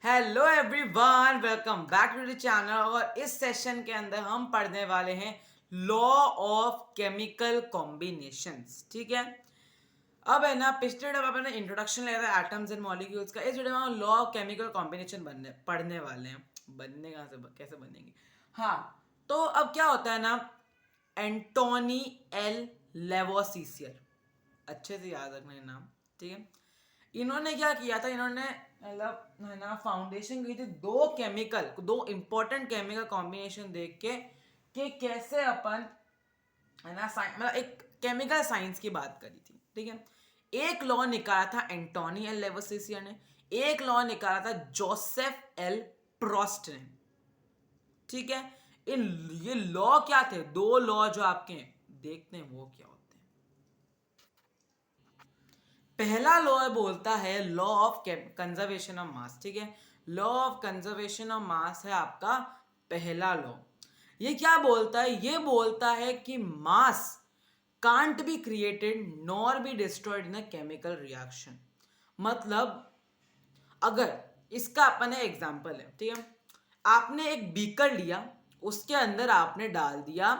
Hello everyone, welcome back to the channel. और इस session के अंदर हम पढ़ने वाले हैं लॉ ऑफ केमिकल कॉम्बिनेशंस। ठीक है, अब है ना, पिछले वीडियो में अपने इंट्रोडक्शन लिया था एटम्स एंड मॉलिक्यूल्स का। इस वीडियो में हम लॉ ऑफ केमिकल कॉम्बिनेशन पढ़ने वाले हैं। बनने कहाँ से, कैसे बनेंगे। हाँ, तो अब क्या होता है ना, एंटोनी एल लेवोसियर, अच्छे से याद रखना ये नाम। ठीक है, इन्होंने क्या किया था, इन्होंने मतलब है ना फाउंडेशन की थी दो इंपॉर्टेंट केमिकल कॉम्बिनेशन देख के कि कैसे अपन है ना मतलब एक केमिकल साइंस की बात करी थी। ठीक है, एक लॉ निकाला था एंटोनी एल लेवोसियर ने, एक लॉ निकाला था जोसेफ एल प्रोस्ट ने। ठीक है, इन ये लॉ क्या थे, दो लॉ जो आपके हैं, देखते हैं वो क्या होते हैं। पहला लॉ बोलता है law of conservation of mass. ठीक है, law of conservation of mass है आपका पहला लॉ। ये क्या बोलता है, ये बोलता है कि mass can't be created nor be destroyed in a chemical reaction. मतलब अगर इसका अपने एग्जांपल है, ठीक है, आपने एक बीकर लिया, उसके अंदर आपने डाल दिया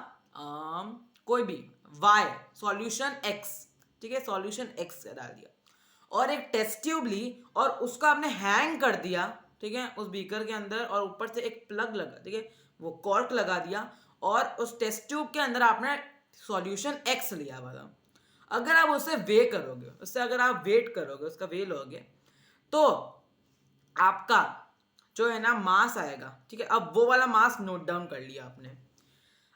कोई भी y सॉल्यूशन x। ठीक है, सॉल्यूशन x डाल दिया और एक टेस्ट ट्यूब ली और उसको आपने हैंग कर दिया। ठीक है, उस बीकर के अंदर, और ऊपर से एक प्लग लगा, ठीक है, वो कॉर्क लगा दिया और उस टेस्ट ट्यूब के अंदर आपने सॉल्यूशन x लिया वाला। अगर आप उसे वे करोगे, उससे अगर आप वेट करोगे, उसका वे लोगे, तो आपका जो है ना मास आएगा। ठीक है, अब वो वाला मास नोट डाउन कर लिया आपने।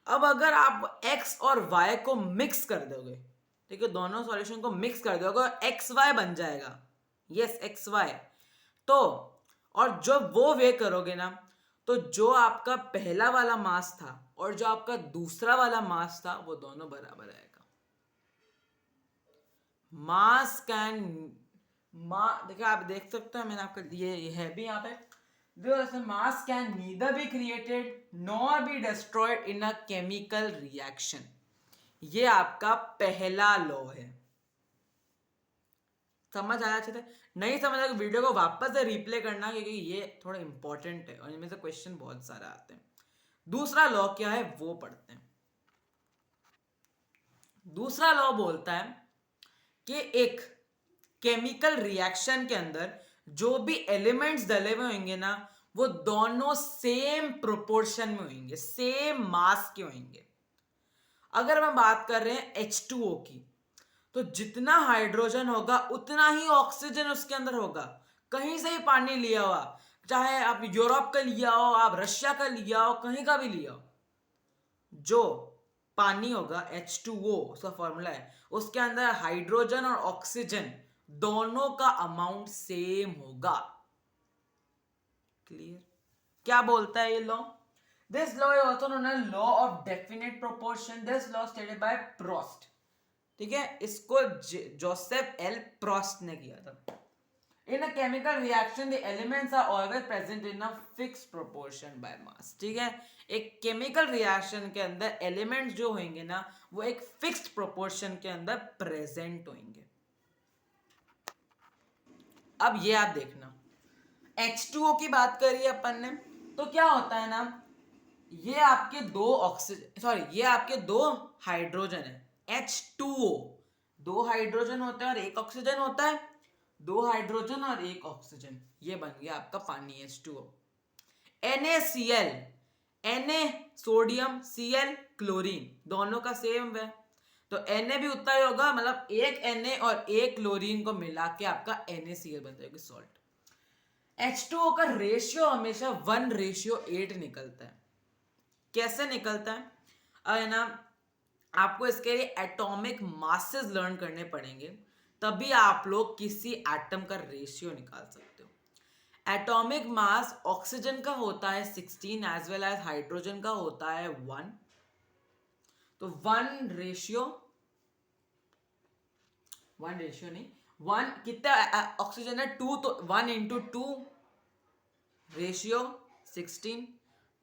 अब अगर आप x और y को मिक्स कर दोगे, ठीक है, दोनों सॉल्यूशन को मिक्स कर दोगे, एक्स वाई बन जाएगा। Yes, X Y. तो और जब वो वे करोगे ना, तो जो आपका पहला वाला मास था और जो आपका दूसरा वाला मास था, वो दोनों बराबर आएगा। मास कैन देखिए, आप देख सकते हो, मैंने आपको ये है भी यहाँ पे, मास can neither be created nor be destroyed in a chemical reaction. ये आपका पहला लॉ है। समझ आया अच्छे से? नहीं समझ आया, वीडियो को वापस से रिप्ले करना, क्योंकि ये थोड़ा इंपॉर्टेंट है और इनमें से क्वेश्चन बहुत सारे आते हैं। दूसरा लॉ क्या है वो पढ़ते हैं। दूसरा लॉ बोलता है कि एक केमिकल रिएक्शन के अंदर जो भी एलिमेंट्स डले हुए होंगे ना, वो दोनों सेम प्रोपोर्शन में होंगे, सेम मास के होंगे। अगर हम बात कर रहे हैं H2O की, तो जितना हाइड्रोजन होगा उतना ही ऑक्सीजन उसके अंदर होगा। कहीं से ही पानी लिया हुआ, चाहे आप यूरोप का लिया हो, आप रशिया का लिया हो, कहीं का भी लिया हो, जो पानी होगा H2O उसका फॉर्मूला है, उसके अंदर हाइड्रोजन और ऑक्सीजन दोनों का अमाउंट सेम होगा। क्लियर? क्या बोलता है ये law? This law is also known as law of definite proportion. This law stated by Proust. ठीक है, इसको जोसेफ एल प्रोस्ट ने किया था। In a chemical reaction the elements are always present in a fix proportion by mass. ठीक है, एक chemical reaction के अंदर एलिमेंट्स जो होंगे ना, वो एक फिक्स्ड प्रोपोर्शन के अंदर प्रेजेंट होंगे। अब ये आप देखना, H2O की बात करी अपन ने, तो क्या होता है ना, ये आपके दो ऑक्सीजन, सॉरी, ये आपके दो हाइड्रोजन है H2O। दो हाइड्रोजन होता है और एक ऑक्सीजन होता है, दो हाइड्रोजन और एक ऑक्सीजन, ये बन गया आपका पानी H2O। NaCl, Na sodium, Cl chlorine, दोनों का सेम है, तो Na भी उतना ही होगा, मतलब एक Na और एक क्लोरीन को मिला के आपका NaCl बन जाएगा सॉल्ट। H2O का रेशियो हमेशा 1:8 निकलता है। कैसे निकलता है, है ना, आपको इसके लिए एटॉमिक मासेस लर्न करने पड़ेंगे, तभी आप लोग किसी एटम का रेशियो निकाल सकते हो। एटॉमिक मास ऑक्सीजन का होता है 16, एज वेल एज हाइड्रोजन का होता है 1। तो 1 रेशियो नहीं, 1 कितना ऑक्सीजन है 2, तो 1 × 2 रेशियो 16,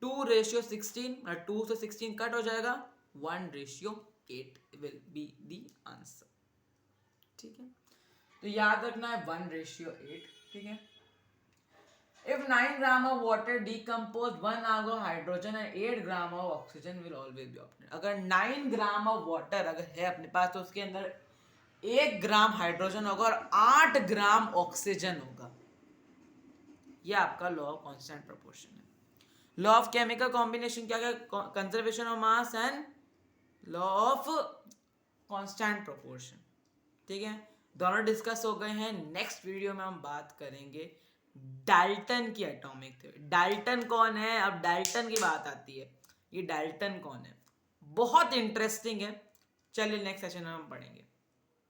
2:16, 2 से 16 कट हो जाएगा, 1:8 विल बी दी आंसर। ठीक है, तो याद रखना है 1:8। ठीक है, If 9 gram of water decompose 1 hour of hydrogen and 8 gram of oxygen will always be obtained. अगर 9 ग्राम ऑफ वाटर अगर है अपने पास तो उसके अंदर 1 ग्राम हाइड्रोजन होगा और 8 ग्राम ऑक्सीजन होगा. ये आपका लॉ ऑफ कांस्टेंट प्रोपोर्शन है. लॉ ऑफ केमिकल कॉम्बिनेशन क्या है? Conservation of mass and law of constant proportion. ठीक है, दोनों डिस्कस हो गए हैं. नेक्स्ट वीडियो में हम बात करेंगे डाल्टन की एटॉमिक थ्योरी. डाल्टन कौन है? अब डाल्टन की बात आती है, ये डाल्टन कौन है? बहुत इंटरेस्टिंग है. चलिए नेक्स्ट सेशन में हम पढ़ेंगे.